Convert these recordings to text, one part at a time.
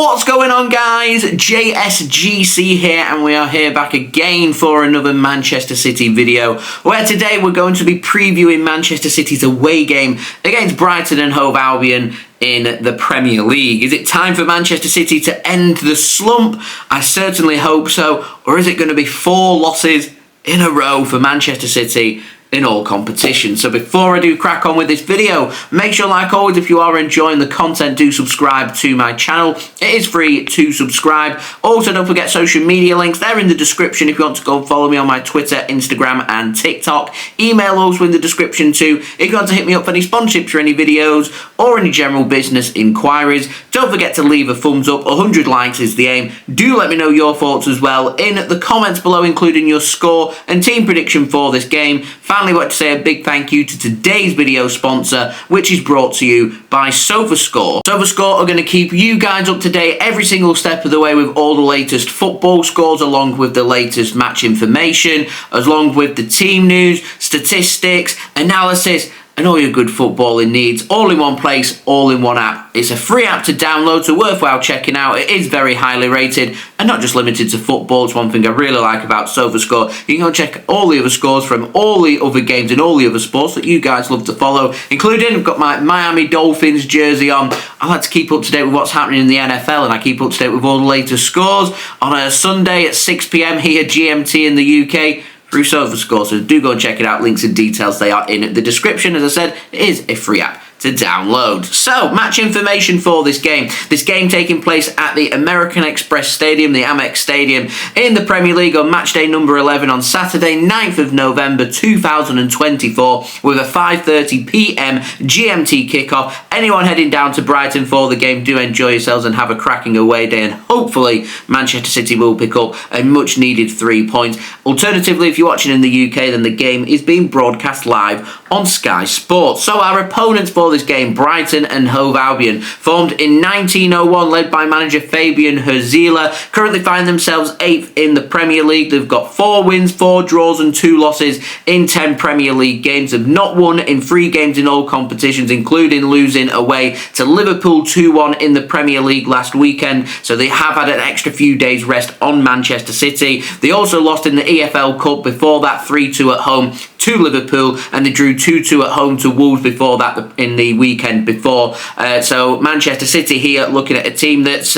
What's going on, guys? JSGC here, and we are here back again for another Manchester City video, where today we're going to be previewing Manchester City's away game against Brighton and Hove Albion in the Premier League. Is it time for Manchester City to end the slump? I certainly hope so. Or is it going to be 4 losses in a row for Manchester City in all competitions? So before I do crack on with this video, make sure, like always, if you are enjoying the content, do subscribe to my channel. It is free to subscribe. Also, don't forget social media links. They're in the description if you want to go and follow me on my Twitter, Instagram and TikTok. Email also in the description too if you want to hit me up for any sponsorships for any videos or any general business inquiries. Don't forget to leave a thumbs up. 100 likes is the aim. Do let me know your thoughts as well in the comments below, including your score and team prediction for this game. Finally, I want to say a big thank you to today's video sponsor, which is brought to you by SofaScore. SofaScore are going to keep you guys up to date every single step of the way with all the latest football scores, along with the latest match information, along with the team news, statistics, analysis, and all your good footballing needs, all in one place, all in one app. It's a free app to download, so worthwhile checking out. It is very highly rated and not just limited to football. It's one thing I really like about SofaScore. You can go check all the other scores from all the other games and all the other sports that you guys love to follow, including I've got my Miami Dolphins jersey on. I like to keep up to date with what's happening in the NFL, and I keep up to date with all the latest scores on a Sunday at 6 PM here GMT in the UK. Through SofaScore, so do go and check it out. Links and details, they are in the description. As I said, it is a free app to download. So, match information for this game. This game taking place at the American Express Stadium, the Amex Stadium, in the Premier League on match day number 11 on Saturday, 9th of November 2024, with a 5:30 PM GMT kickoff. Anyone heading down to Brighton for the game, do enjoy yourselves and have a cracking away day, and hopefully Manchester City will pick up a much needed 3 points. Alternatively, if you're watching in the UK, then the game is being broadcast live on Sky Sports. So our opponents for this game, Brighton and Hove Albion, formed in 1901, led by manager Fabian Herzila, currently find themselves 8th in the Premier League. They've got 4 wins, 4 draws and 2 losses in 10 Premier League games. They've not won in 3 games in all competitions, including losing away to Liverpool 2-1 in the Premier League last weekend. So they have had an extra few days rest on Manchester City. They also lost in the EFL Cup before that, 3-2 at home to Liverpool, and they drew 2-2 at home to Wolves before that in the weekend before. So Manchester City here looking at a team that's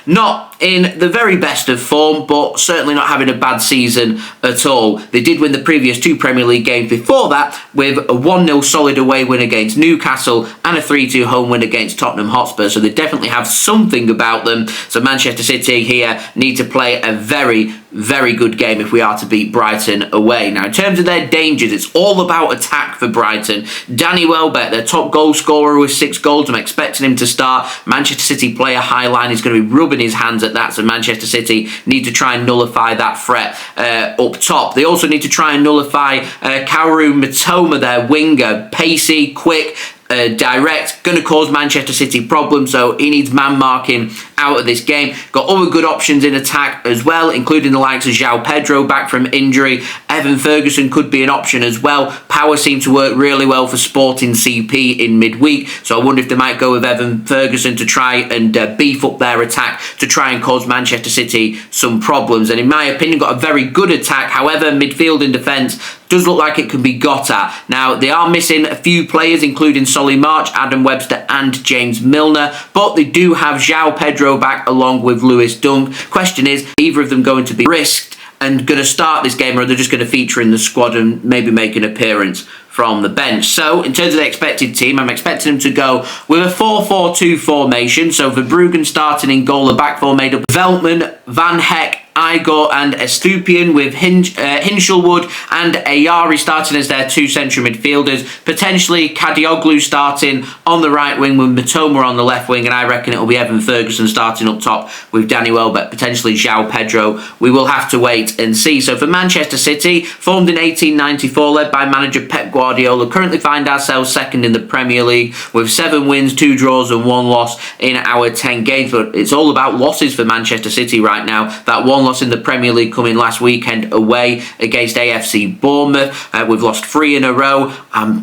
not in the very best of form, but certainly not having a bad season at all. They did win the previous 2 Premier League games before that with a 1-0 solid away win against Newcastle and a 3-2 home win against Tottenham Hotspur, so they definitely have something about them. So Manchester City here need to play a very, very good game if we are to beat Brighton away. Now, in terms of their dangers, it's all about attack for Brighton. Danny Welbeck, their top goal scorer with 6 goals. I'm expecting him to start. Manchester City player high line is going to be rubbing his hands at that, so Manchester City need to try and nullify that threat up top. They also need to try and nullify Kaoru Mitoma, their winger, pacey, quick, direct, going to cause Manchester City problems, so he needs man marking out of this game. Got other good options in attack as well, including the likes of João Pedro back from injury. Evan Ferguson could be an option as well. Power seemed to work really well for Sporting CP in midweek, so I wonder if they might go with Evan Ferguson to try and beef up their attack to try and cause Manchester City some problems. And in my opinion, got a very good attack. However, midfield and defence does look like it can be got at. Now, they are missing a few players, including Solly March, Adam Webster and James Milner, but they do have João Pedro back along with Lewis Dunk. Question is, either of them going to be risked and going to start this game, or are they just going to feature in the squad and maybe make an appearance from the bench? So, in terms of the expected team, I'm expecting them to go with a 4-4-2 formation. So, Verbruggen starting in goal, the back four made up of Veltman, Van Heck, Igor and Estupian, with Hinshelwood and Ayari starting as their 2 central midfielders. Potentially Kadioglu starting on the right wing with Mitoma on the left wing, and I reckon it will be Evan Ferguson starting up top with Danny Welbeck, potentially João Pedro. We will have to wait and see. So for Manchester City, formed in 1894, led by manager Pep Guardiola, currently find ourselves 2nd in the Premier League with 7 wins, 2 draws and 1 loss in our 10 games. But it's all about losses for Manchester City right now. That one one loss in the Premier League coming last weekend away against AFC Bournemouth. We've lost 3 in a row.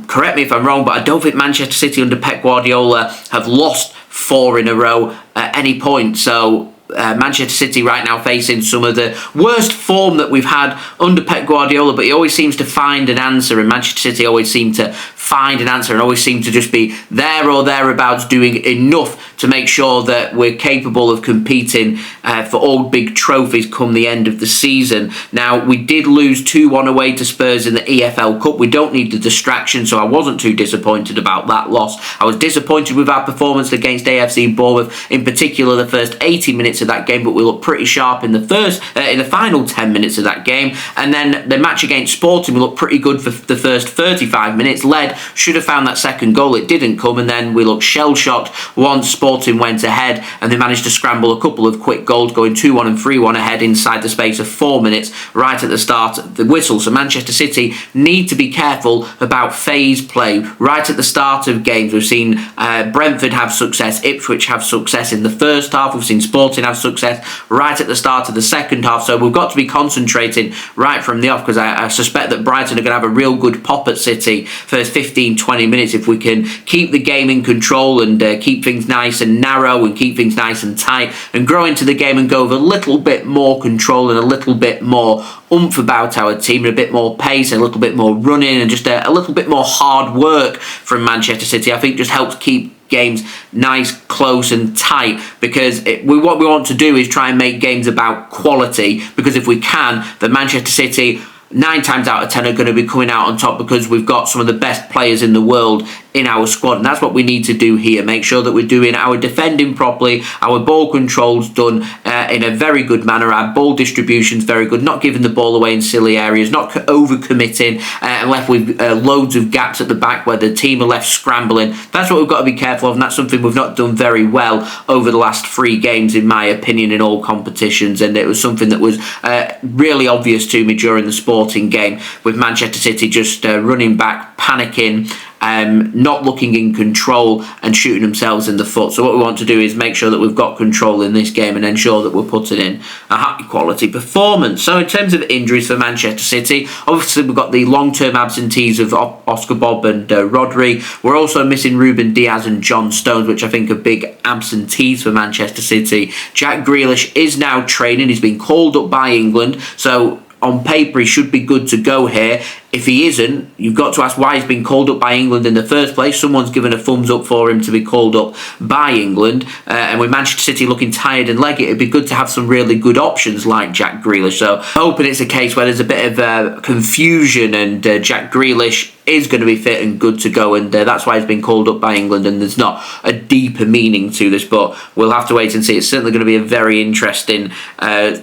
Correct me if I'm wrong, but I don't think Manchester City under Pep Guardiola have lost 4 in a row at any point. So Manchester City right now facing some of the worst form that we've had under Pep Guardiola, but he always seems to find an answer, and Manchester City always seem to find an answer and always seem to just be there or thereabouts, doing enough to make sure that we're capable of competing for all big trophies come the end of the season. Now, we did lose 2-1 away to Spurs in the EFL Cup. We don't need the distraction, so I wasn't too disappointed about that loss. I was disappointed with our performance against AFC Bournemouth, in particular the first 80 minutes of that game, but we looked pretty sharp in the final 10 minutes of that game. And then the match against Sporting, we looked pretty good for the first 35 minutes. Should have found that second goal. It didn't come, and then we looked shell-shocked once Sporting went ahead, and they managed to scramble a couple of quick goals, going 2-1 and 3-1 ahead inside the space of 4 minutes right at the start of the whistle. So Manchester City need to be careful about phase play right at the start of games. We've seen Brentford have success, Ipswich have success in the first half. We've seen Sporting have success right at the start of the second half. So we've got to be concentrating right from the off, because I suspect that Brighton are going to have a real good pop at City for 15-20 minutes if we can keep the game in control and keep things nice and narrow and keep things nice and tight and grow into the game and go with a little bit more control and a little bit more oomph about our team, and a bit more pace and a little bit more running and just a little bit more hard work from Manchester City. I think just helps keep games nice, close and tight, because what we want to do is try and make games about quality, because if we can, then Manchester City 9 times out of 10 are going to be coming out on top, because we've got some of the best players in the world in our squad, and that's what we need to do here. Make sure that we're doing our defending properly, our ball control's done in a very good manner, our ball distribution's very good, not giving the ball away in silly areas, not over-committing and left with loads of gaps at the back where the team are left scrambling. That's what we've got to be careful of, and that's something we've not done very well over the last 3 games, in my opinion, in all competitions, and it was something that was really obvious to me during the Sporting game, with Manchester City just running back, panicking, not looking in control and shooting themselves in the foot. So what we want to do is make sure that we've got control in this game and ensure that we're putting in a high quality performance. So in terms of injuries for Manchester City, obviously we've got the long-term absentees of Oscar, Bobb and Rodri. We're also missing Ruben, Diaz and John Stones, which I think are big absentees for Manchester City. Jack Grealish is now training. He's been called up by England, so on paper he should be good to go here. If he isn't, you've got to ask why he's been called up by England in the first place. Someone's given a thumbs up for him to be called up by England. And with Manchester City looking tired and leggy, it'd be good to have some really good options like Jack Grealish. So hoping it's a case where there's a bit of confusion and Jack Grealish is going to be fit and good to go, and that's why he's been called up by England, and there's not a deeper meaning to this, but we'll have to wait and see. It's certainly going to be a very interesting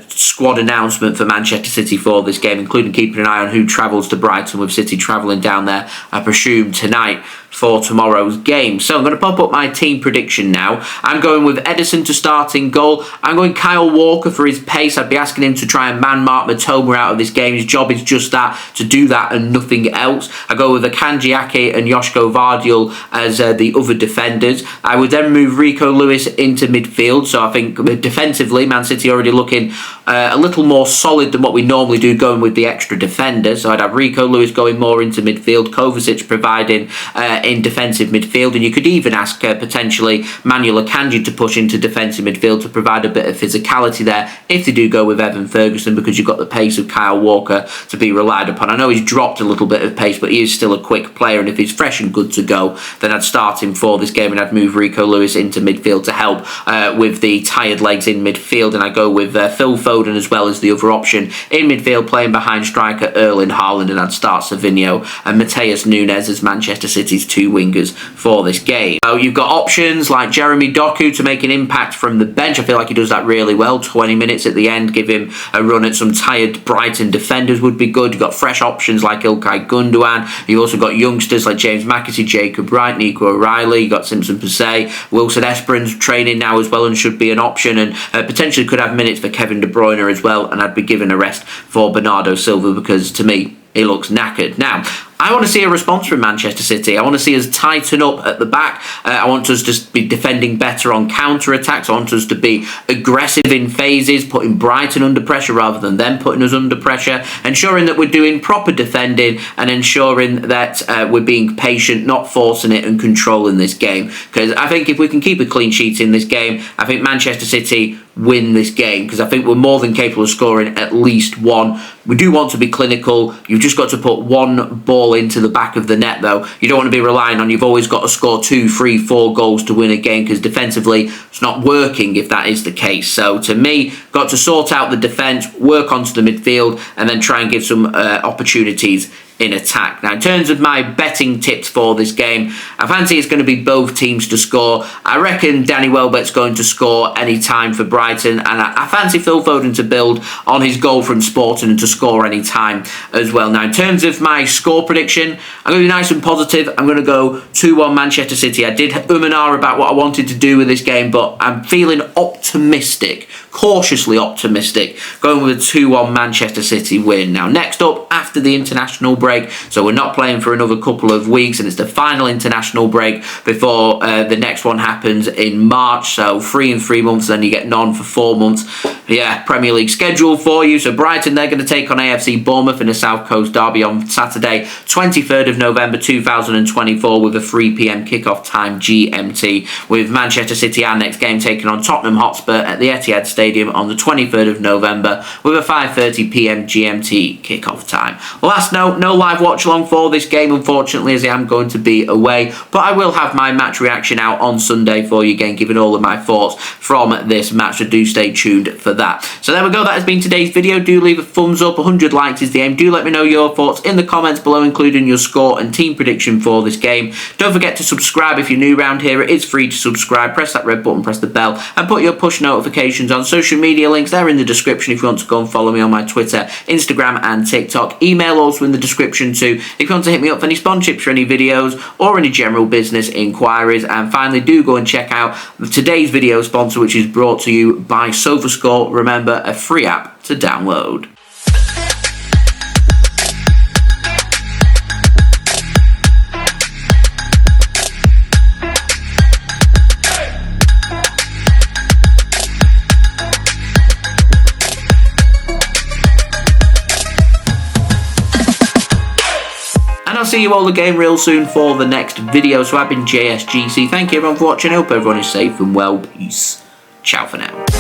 squad announcement for Manchester City for this game, including keeping an eye on who travels to Brighton, with City travelling down there, I presume, tonight for tomorrow's game. So I'm going to pop up my team prediction now. I'm going with Ederson to start in goal. I'm going Kyle Walker for his pace. I'd be asking him to try and man-mark Mateo out of this game. His job is just that, to do that and nothing else. I go with Akanji, and Josko, Gvardiol as the other defenders. I would then move Rico Lewis into midfield. So I think defensively, Man City already looking a little more solid than what we normally do, going with the extra defender. So I'd have Rico Lewis going more into midfield, Kovacic providing in defensive midfield, and you could even ask potentially Manuel Akanji to push into defensive midfield to provide a bit of physicality there if they do go with Evan Ferguson, because you've got the pace of Kyle Walker to be relied upon. I know he's dropped a little bit of pace, but he is still a quick player, and if he's fresh and good to go, then I'd start him for this game, and I'd move Rico Lewis into midfield to help with the tired legs in midfield, and I go with Phil Foden as well as the other option in midfield, playing behind striker Erling, Haaland, and I'd start Savinho and Matheus Nunes as Manchester City's 2 wingers for this game. So you've got options like Jeremy Doku to make an impact from the bench. I feel like he does that really well. 20 minutes at the end, give him a run at some tired Brighton defenders would be good. You've got fresh options like Ilkay, Gundogan. You've also got youngsters like James McAtee, Jacob Wright, Nico O'Reilly. You've got Simpson Persay. Wilson-Esbrand training now as well and should be an option, and potentially could have minutes for Kevin De Bruyne as well, and I'd be giving a rest for Bernardo Silva, because to me he looks knackered. Now, I want to see a response from Manchester City. I want to see us tighten up at the back. I want us to be defending better on counter-attacks. I want us to be aggressive in phases, putting Brighton under pressure rather than them putting us under pressure, ensuring that we're doing proper defending and ensuring that we're being patient, not forcing it and controlling this game. Because I think if we can keep a clean sheet in this game, I think Manchester City win this game, because I think we're more than capable of scoring at least one. We do want to be clinical. You've just got to put one ball into the back of the net, though. You don't want to be relying on you've always got to score 2, 3, 4 goals to win a game, because defensively it's not working if that is the case. So to me, got to sort out the defence, work onto the midfield, and then try and give some opportunities in attack. Now, in terms of my betting tips for this game, I fancy it's going to be both teams to score. I reckon Danny Welbeck's going to score any time for Brighton, and I fancy Phil Foden to build on his goal from Sporting and to score any time as well. Now, in terms of my score prediction, I'm going to be nice and positive. I'm going to go 2-1 Manchester City. I did and ah about what I wanted to do with this game, but I'm feeling optimistic, cautiously optimistic, going with a 2-1 Manchester City win. Now, next up, after the international break, so we're not playing for another couple of weeks, and it's the final international break before the next one happens in March. So 3 in 3 months, then you get none for 4 months. Yeah, Premier League schedule for you. So Brighton, they're going to take on AFC Bournemouth in a South Coast derby on Saturday, 23rd of November 2024, with a 3 p.m. kickoff time GMT, with Manchester City our next game taking on Tottenham Hotspur at the Etihad Stadium on the 23rd of November with a 5:30 p.m. GMT kickoff time. Last note, no live watch along for this game, unfortunately, as I am going to be away, but I will have my match reaction out on Sunday for you again, giving all of my thoughts from this match, so do stay tuned for that. So there we go, that has been today's video. Do leave a thumbs up, 100 likes is the aim. Do let me know your thoughts in the comments below, including your score and team prediction for this game. Don't forget to subscribe if you're new around here. It is free to subscribe. Press that red button, press the bell, and put your push notifications on. Social media links, they're in the description if you want to go and follow me on my Twitter, Instagram and TikTok. Email also in the description too if you want to hit me up for any sponsorships for any videos or any general business inquiries. And finally, do go and check out today's video sponsor, which is brought to you by SofaScore. Remember, a free app to download. And I'll see you all again real soon for the next video. So I've been JSGC. Thank you everyone for watching. I hope everyone is safe and well. Peace. Ciao for now.